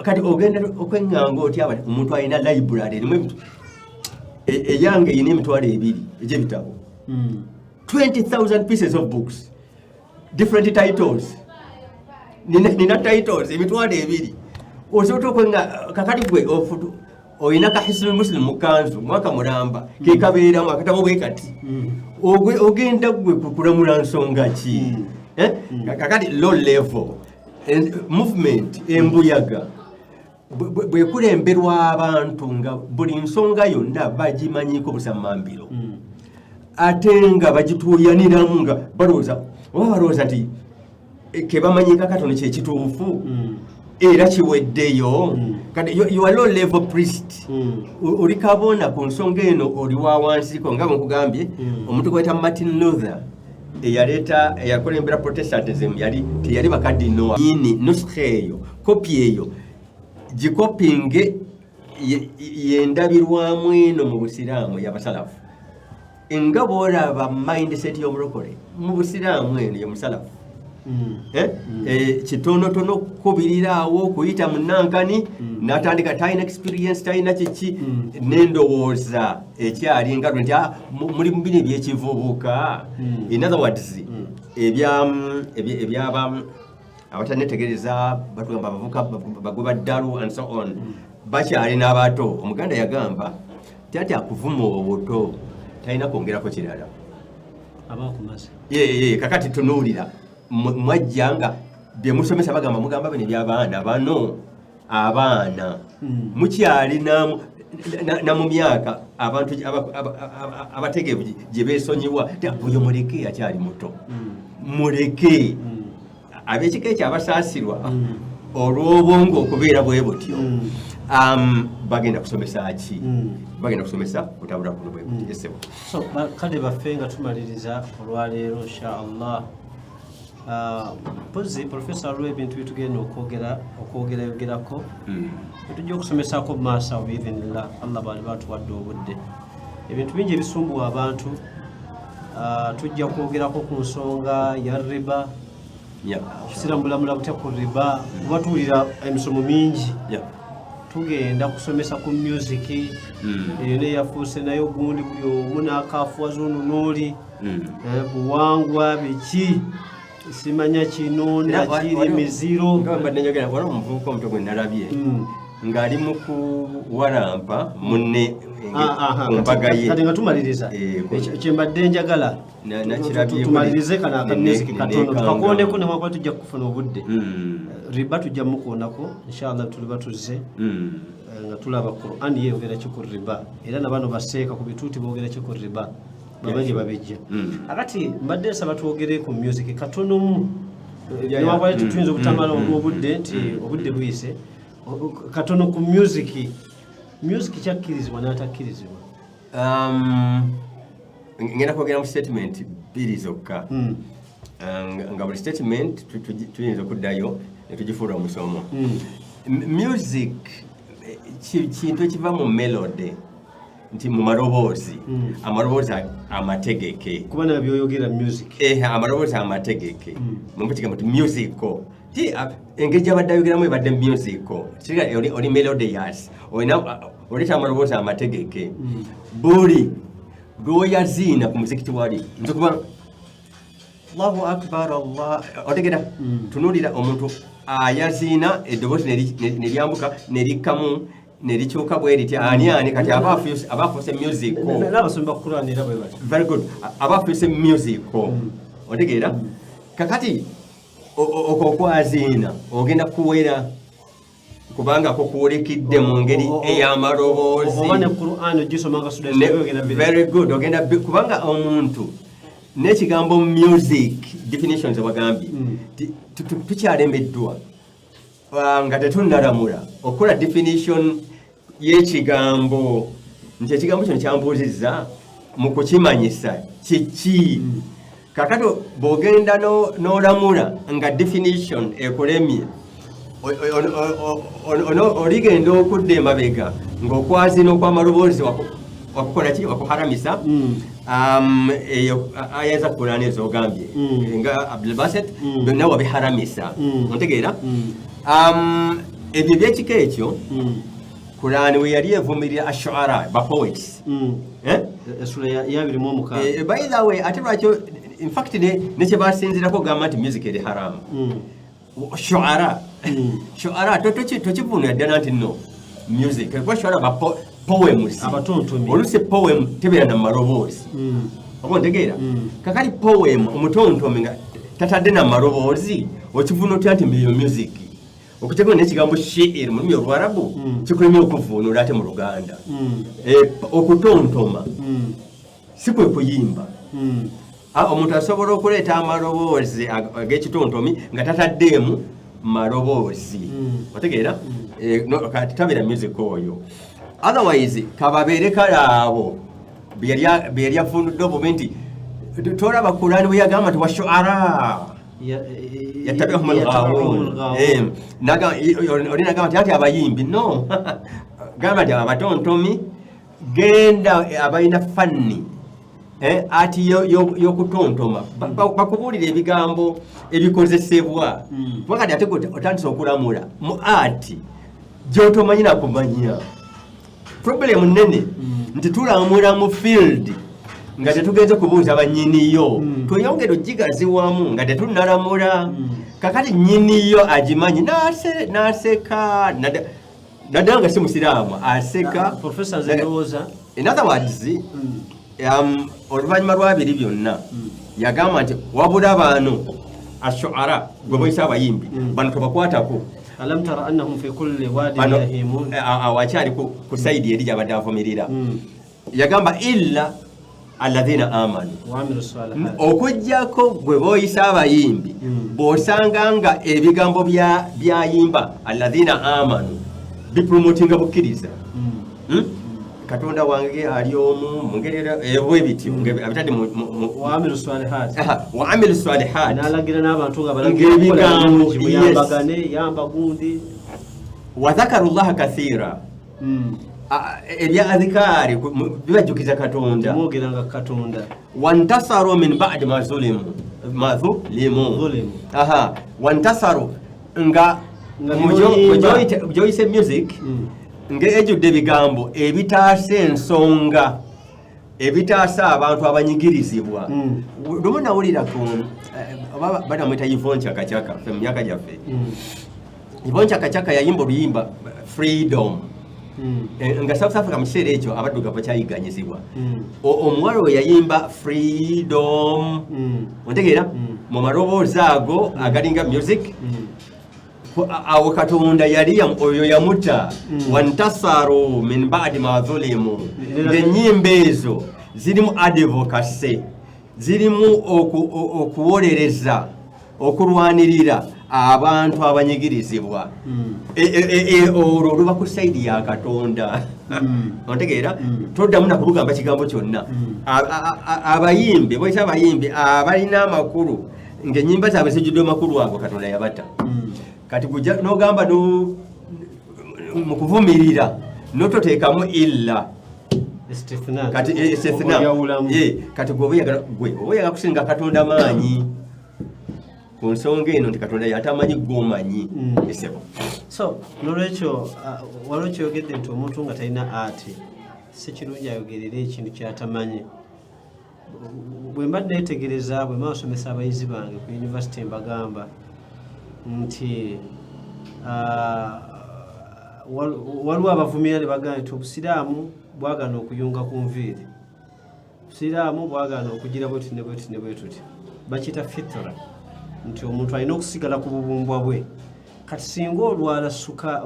kati ogenda okwenganga otya omuntu alina library erimu ebintu eyange yina emitwalo 2 egy'ebitabo 20,000 pieces of books, different titles. Nina titles emitwalo 2 osobola okwenga kakati gwe ofutu oyina ka Hisnul Muslim mukanzu mwaka mulamba ke kabeeramu akatabo bwe kati ogenda gwe kukulamula nsonga ki kakati low level movement embuyaga bwe kulemberwa abantu nga buli nsonga yonna bagimanyiko busamambiro ate nga bagituuyaniramu nga balowooza nti ke bamanyika katono kyekituufu era kiweddeyo kati you are low level priest oli kabona ku nsonga eno oli wa wansiko nga nkugambye omuntu kweta Martin Luther eyakulembera Protestantism teyali bakadino yini nuskhe eyo kopi eyo gikopinge yendabirwamu eno mu Busiraamu y'abasalafu nga bw'olaba mindset y'omulokole mu Busiraamu eno y'omusalafu kitonotono kubirirawo kuyita munankani natandika talina experience talina kiki nendowooza ekyali nga nti muli mu bino ebyekivubuka in other words ebyaba abatanetegereza batugamba abavuka bagwe baddalu and so on bakyali n'abato omuganda yagamba tyati akuvuma obuto talina kwongerako kirala abakumaze kakati tunuulira mwajjanga bye musomesa bagamba mugamba bino ebyabaana bano abaana mukyali na mu myaka abantu abategeevu gye beesonyiwa oyo muleke akyali muto muleke ab'ekika ekyo abasaasirwa olw'obwongo okubeera bwe butyo bagenda kusomesa ki bagenda kusomesa kutabula kuno bwe buti esebo so kale baffe nga tumaliriza olwaleero inshallah pozi professor alwa ebintu bitugenda okwogerako tujja okusomesako mu maaso biidhinillah Allah bali batuwadde obudde ebintu bingi ebisumbuwa abantu tujja kwogerako ku nsonga ya riba okusirambulamula butya ku riba kuba tuwulira emisomo mingi tugenda kusomesa ku music eyo neyafuuse nayo gundi buli omu n'akaafuwa z'onunuuli buwangwa biki simanya kino nakiri miziro mbadde njogera waliwo omuvubuka omuto gwe nalabye ng'ali mu kuwalampa munne ku mbaga ye kati nga tumaliriza kyembadde njagala tumalirize kana akamusiki katono tukakuwoneko newakuba tujja kufuna obudde riba tujja mukuwonako inshallah tuliba tuzze nga tulaba Qur'an yeeyogera ki ku riba era nabano baseeka ku bituuti boogera ki ku riba bamanyi babijja akati mbadde nsaba twogere ku music katonomu newakuba tuyinza okutamala obudde nti obudde buyise katono ku music kyakkirizibwa n'atakkirizibwa ngenda kwogera mu statement 2 zokka nga buli statement tuyinza okuddayo netugifuula omusomo music kintu ekiva mu melody nti mu maloboozi amaloboozi amategeke kuba nabyoyogera music amaloboozi amategeke mumukigamba nti musical ti engeri gyabadde ayogeramu ebadde musical oli melodious oleta amaloboozi amategeke buli lwoyaziina ku muzikiti wali nze kuba Allahu akbar Allah otegera tunuulira omuntu ayaziina eddoboozi neryambuka nerikkamu nerikyuka bwe riti ani kati abafuuse musical n'abasomba Qur'an era bwe bati very good abafuuse musical otegeera kakati okwaziina ogenda kuwera kubanga kokuwulekidde mu ngeri ey'amaloboozi very good ogenda kubanga omuntu n'ekigambo music definitions abagambye tukyalemeddwa nga tetunnalamula okukola definition y'ekigambo nti ekigambo kino kyambuuzizza mu kukimanyisa kiki kakati bw'ogenda n'olamula nga definition ekulemye oligenda okudda emabega ng'okwazina okw'amaloboozi wakukola ki wakuharamisa eyo ayinza kukulana ezogambye nga Abdul Basit byonna wabiharamisa ontegeera ebyo byekika ekyo Kurani we yali evumirira ashuara ba poets esula ya 26 by the way ate lwakyo in fact ne kye basinzirako gamba nti music eri haram shuara tokivunira ddala nti no music kuba shuara ba poems abatontomi olusi poem tebeera na maloboozi oba ntegeera kakali poem omutontomi nga tatadde na maloboozi okivuna otya nti mbiyo music okutegeka n'ekigambo shi'ir mu lulimi olwarabu kikulemye okuvuunula ate mu Luganda okutontoma si kwe kuyimba omuntu asobola okuleeta amaloboozi ag'ekitontomi nga tataddeemu maloboozi otegeera kati tabeera music oyo otherwise kababeere kale abo bye yali afunudde obubi nti tolaba Kurani bwe yagamba nti washuara yatabihum al-ghawun nagamba nti ati abayimbi no gamba nti abatontomi genda abalina fanni ati yokutontoma bakubuulira ebigambo ebikozesebwa wakati ate otandisa okulamula mu ati gyotomanyi nakumanya problem nene nti tulamula mu field nga tetugenze kubuuza bannyiniyo tweyongere ogigaziwamu nga tetunnalamula kakati nnyiniyo agimanyi n'aseka naddala nga si musiraamu aseka professor Zendoza in other words oluvannyuma lwa biri byonna yagamba nti wabula baano ashuara gwe bayisa abayimbi bano tobakwatako alam tara annahum fi kulli wadin yahimun awakyali ku saidi eri gyabadde avumirira yagamba illa alladhina amanu okujjako gwe boyisa abayimbi bosanga nga ebigambo byayimba alladhina amanu bipromotinga bukkiriza Katonda wange ali omu mungerera ebwe bityo abitadde wa amilu salihat nalagira n'abantu nga balagibigambo yambagane yamba gundi wa dhakarullaha kathira ebya adhikari bibajukiza Katonda mwogeranga Katonda wantasaru min ba'di ma zulimu wantasaru nga mujoyise music ng'ejjudde ebigambo ebitaasa ensonga ebitaasa abantu abanyigirizibwa lumu nawulira oba banamweta Yvonne Chakachaka fe mu myaka gyaffe Yvonne Chakachaka yayimba oluyimba freedom nga South Africa mu kiseera ekyo abaddugavu bakyayiganyizibwa omuwala oyo yayimba freedom ontegeera mu maloboozi ago agalinga music awo Katonda yali oyo yamuta wantasaru min ba'di ma zulimu ng'ennyimba ezo zirimu advocacy zirimu okuwolereza okulwanirira abantu abanyigirizibwa olwo luba ku saidi ya Katonda ontegeera toddamu nakulugamba kigambo kyonna abayimbi boyisa abayimbi abalina amakulu ng'ennyimba zaabwe zijjudde amakulu ago Katonda yabatta kati kujja n'ogamba mu kuvumirira n'ototeekamu illa kati istithna kati gwe oba oyagala kusinga Katonda maanyi ku nsonga eno nti Katonda yatamanyi gwomanyi esebo so nolwekyo waliwo kyogedde nti omuntu nga talina ati si kirungi ayogerere ekintu kyatamanyi bwe mbadde neetegereza bwe mbasomesa abayizi bange ku yunivasite mbagamba nti waliwo abavumira ne bagamba nti obusiraamu bwagana okuyunga ku nviiri obusiraamu bwagana okugira bwetuti ne bwetuti ne bwetuti bakiyita fitra nti omuntu alina okusigala ku bubumbwa bwe kati singa olwala suka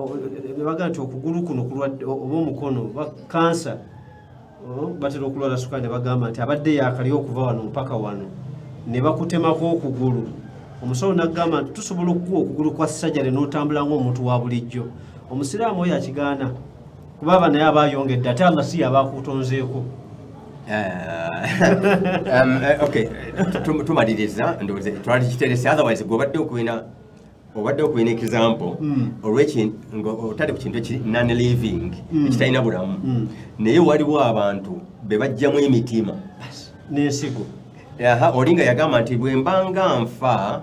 ne bagamba nti okugulu kuno kulwadde oba omukono kansa batera okulwala suka ne bagamba nti abadde yakali okuva wano mpaka wano ne bakutemako okugulu omusawo n'agamba nti tusobola okukuwa okugulu kwa sajjale n'otambula ng'omuntu wa bulijjo omusiraamu oyo akigaana kuba naye abayongedde ate Allah si abakutonzeeko tumaliriza ndowooza twali kiterese otherwise gweobadde okubina example olwotali ku kintu non-living ekitalina bulamu naye waliwo abantu be bajjamu emitima n'ensigo olinga yagamba nti bwe mbanga nfa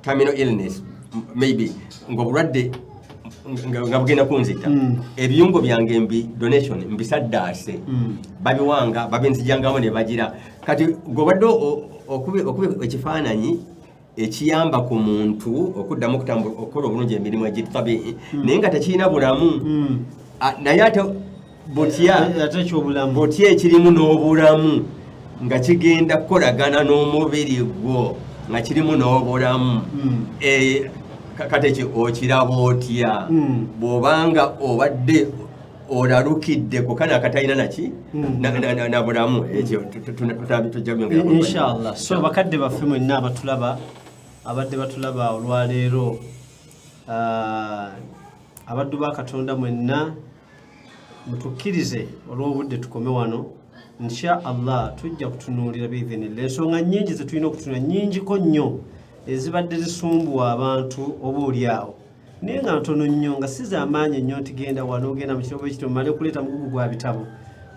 terminal illness maybe ng'obulwadde nga bugenda kunzita ebiyungo byange mbi donation mbisaddaase babiwanga babinzijangamu ne bagira kati gobadde okuba ekifaananyi ekiyamba ku muntu okuddamu okukola obulungi emirimu egitabi naye nga tekirina bulamu naye ate butya ekirimu n'obulamu nga kigenda kukolagana n'omubiri gwo nga kirimu n'obulamu kati ekyo okiraba otya bw'obanga obadde olalukidde ku kana akatalina naki na bulamu ekyo inshallah. So bakadde baffe mwenna abadde batulaba olwaleero, abaddu ba Katonda mwenna mutukkirize olw'obudde tukome wano. Inshallah tujja kutunuulira biivinilla ensonga nnyingi zetulina okutunula, nnyingiko nnyo ezibadde zisumbuwa abantu obuulyawo, naye nga ntono nnyo nga si z'amaanyi ennyo nti genda wano ogenda mu kirabo ekito male okuleeta mugugu gwa bitabo,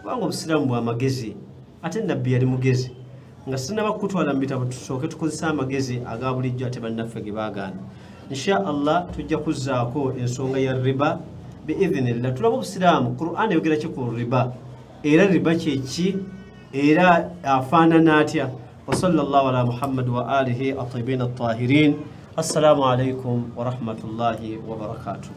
kubanga obusiraamu bwa magezi ate nabbi yali mugezi. Nga sinaba kutwala mu bitabo tusooke tukozesa amagezi aga bulijjo ate bannaffe ge baagaana. Inshallah tujja kuzzaako ensonga ya riba biidhinillah. Tulaba obusiraamu Qur'an eyogera ki ku riba, era riba kyeki era afaanana atya. وصلى الله على محمد وآله الطيبين الطاهرين. السلام عليكم ورحمة الله وبركاته.